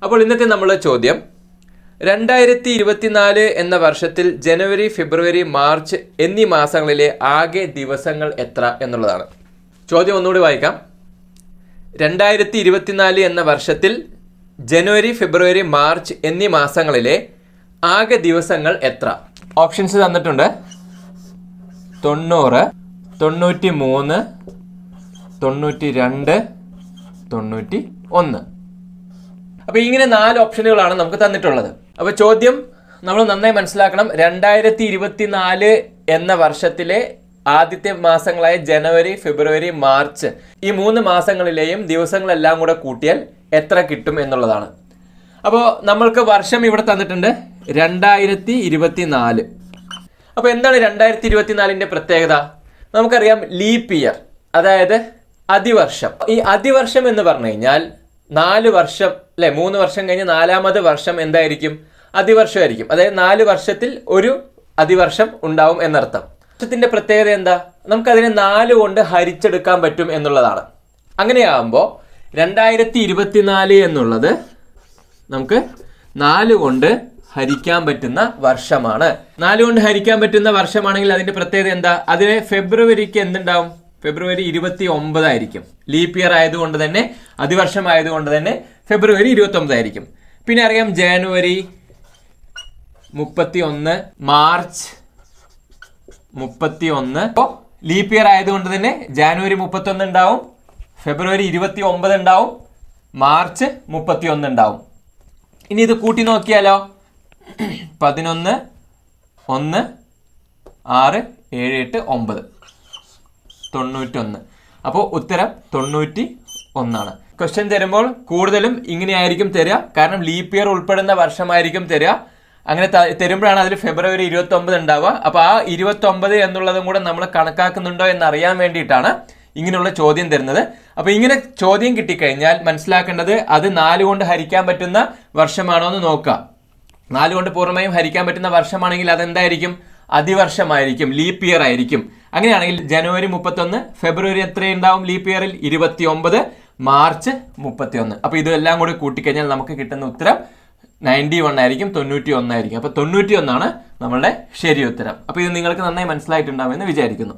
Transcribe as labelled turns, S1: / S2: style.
S1: അപ്പോൾ ഇന്നത്തെ നമ്മളുടെ ചോദ്യം 2024 എന്ന വർഷത്തിൽ ജനുവരി, ഫെബ്രുവരി, മാർച്ച് എന്നീ മാസങ്ങളിലെ ആകെ ദിവസങ്ങൾ എത്ര എന്നുള്ളതാണ്. ചോദ്യം ഒന്നുകൂടി വായിക്കാം. 2024 എന്ന വർഷത്തിൽ ജനുവരി, ഫെബ്രുവരി, മാർച്ച് എന്നീ മാസങ്ങളിലെ ആകെ ദിവസങ്ങൾ എത്ര? ഓപ്ഷൻസ് തന്നിട്ടുണ്ട്. 90, 93, 92, 91. അപ്പോൾ ഇങ്ങനെ 4 ഓപ്ഷനുകളാണ് നമുക്ക് തന്നിട്ടുള്ളത്. അപ്പോൾ ചോദ്യം നമ്മൾ നന്നായി മനസ്സിലാക്കണം. 2024 എന്ന വർഷത്തിലെ ആദ്യത്തെ മാസങ്ങളായ ജനുവരി, ഫെബ്രുവരി, മാർച്ച് ഈ 3 മാസങ്ങളിലെയും ദിവസങ്ങളെല്ലാം കൂടെ കൂട്ടിയാൽ എത്ര കിട്ടും എന്നുള്ളതാണ്. അപ്പോൾ നമ്മൾക്ക് വർഷം ഇവിടെ തന്നിട്ടുണ്ട് 2024. അപ്പോൾ എന്താണ് 2024ന്റെ പ്രത്യേകത? നമുക്കറിയാം ലീപ്പ് ഇയർ, അതായത് അതിവർഷം. ഈ അതിവർഷം എന്ന് പറഞ്ഞു കഴിഞ്ഞാൽ 4 വർഷം അല്ലെ, 3 വർഷം കഴിഞ്ഞ് 4ാമത് വർഷം എന്തായിരിക്കും? അതിവർഷമായിരിക്കും. അതായത് 4 വർഷത്തിൽ ഒരു അതിവർഷം ഉണ്ടാവും എന്നർത്ഥം. വർഷത്തിന്റെ പ്രത്യേകത എന്താ? നമുക്കതിനെ 4 കൊണ്ട് ഹരിച്ചെടുക്കാൻ പറ്റും എന്നുള്ളതാണ്. അങ്ങനെയാകുമ്പോൾ 2024 എന്നുള്ളത് നമുക്ക് 4 കൊണ്ട് ഹരിക്കാൻ പറ്റുന്ന വർഷമാണ്. 4 കൊണ്ട് ഹരിക്കാൻ പറ്റുന്ന വർഷമാണെങ്കിൽ അതിന്റെ പ്രത്യേകത എന്താ? അതിന് ഫെബ്രുവരിക്ക് എന്തുണ്ടാവും? ഫെബ്രുവരി 29 ആയിരിക്കും. ലീപ്പ് ഇയർ ആയതുകൊണ്ട് തന്നെ, അതിവർഷം ആയതുകൊണ്ട് തന്നെ ഫെബ്രുവരി 29 ആയിരിക്കും. പിന്നെ അറിയാം ജനുവരി 31, മാർച്ച് 31. അപ്പോൾ ലീപ്പ് ഇയർ ആയതുകൊണ്ട് തന്നെ ജനുവരി 31 ഉണ്ടാവും, ഫെബ്രുവരി 29 ഉണ്ടാവും, മാർച്ച് 31 ഉണ്ടാവും. ഇനി ഇത് കൂട്ടി നോക്കിയാലോ? 11, 1, 6, 7, 8, 9, 91. അപ്പോൾ ഉത്തരം 91 ആണ്. ക്വസ്റ്റ്യൻ തരുമ്പോൾ കൂടുതലും ഇങ്ങനെയായിരിക്കും തരിക. കാരണം ലീപ്പ് ഇയർ ഉൾപ്പെടുന്ന വർഷമായിരിക്കും തരിക. അങ്ങനെ തരുമ്പോഴാണ് അതിൽ ഫെബ്രുവരി 29 ഉണ്ടാവുക. അപ്പോൾ ആ 29 എന്നുള്ളതും കൂടെ നമ്മൾ കണക്കാക്കുന്നുണ്ടോ എന്നറിയാൻ വേണ്ടിയിട്ടാണ് ഇങ്ങനെയുള്ള ചോദ്യം തരുന്നത്. അപ്പോൾ ഇങ്ങനെ ചോദ്യം കിട്ടിക്കഴിഞ്ഞാൽ മനസ്സിലാക്കേണ്ടത് അത് 4 കൊണ്ട് ഹരിക്കാൻ പറ്റുന്ന വർഷമാണോ എന്ന് നോക്കുക. 4 കൊണ്ട് പൂർണ്ണമായും ഹരിക്കാൻ പറ്റുന്ന വർഷമാണെങ്കിൽ അതെന്തായിരിക്കും? അതിവർഷമായിരിക്കും, ലീപ്പ് ഇയർ ആയിരിക്കും. അങ്ങനെയാണെങ്കിൽ ജനുവരി 31, ഫെബ്രുവരി എത്രയുണ്ടാവും ലീപ്പ് ഇയറിൽ? 29, മാർച്ച് 31. അപ്പോൾ ഇതെല്ലാം കൂടി കൂട്ടിക്കഴിഞ്ഞാൽ നമുക്ക് കിട്ടുന്ന ഉത്തരം 91 ആയിരിക്കും, 91 ആയിരിക്കും. അപ്പോൾ 91 ആണ് നമ്മളുടെ ശരി ഉത്തരം. അപ്പോൾ ഇത് നിങ്ങൾക്ക് നന്നായി മനസ്സിലായിട്ടുണ്ടാവുമെന്ന് വിചാരിക്കുന്നു.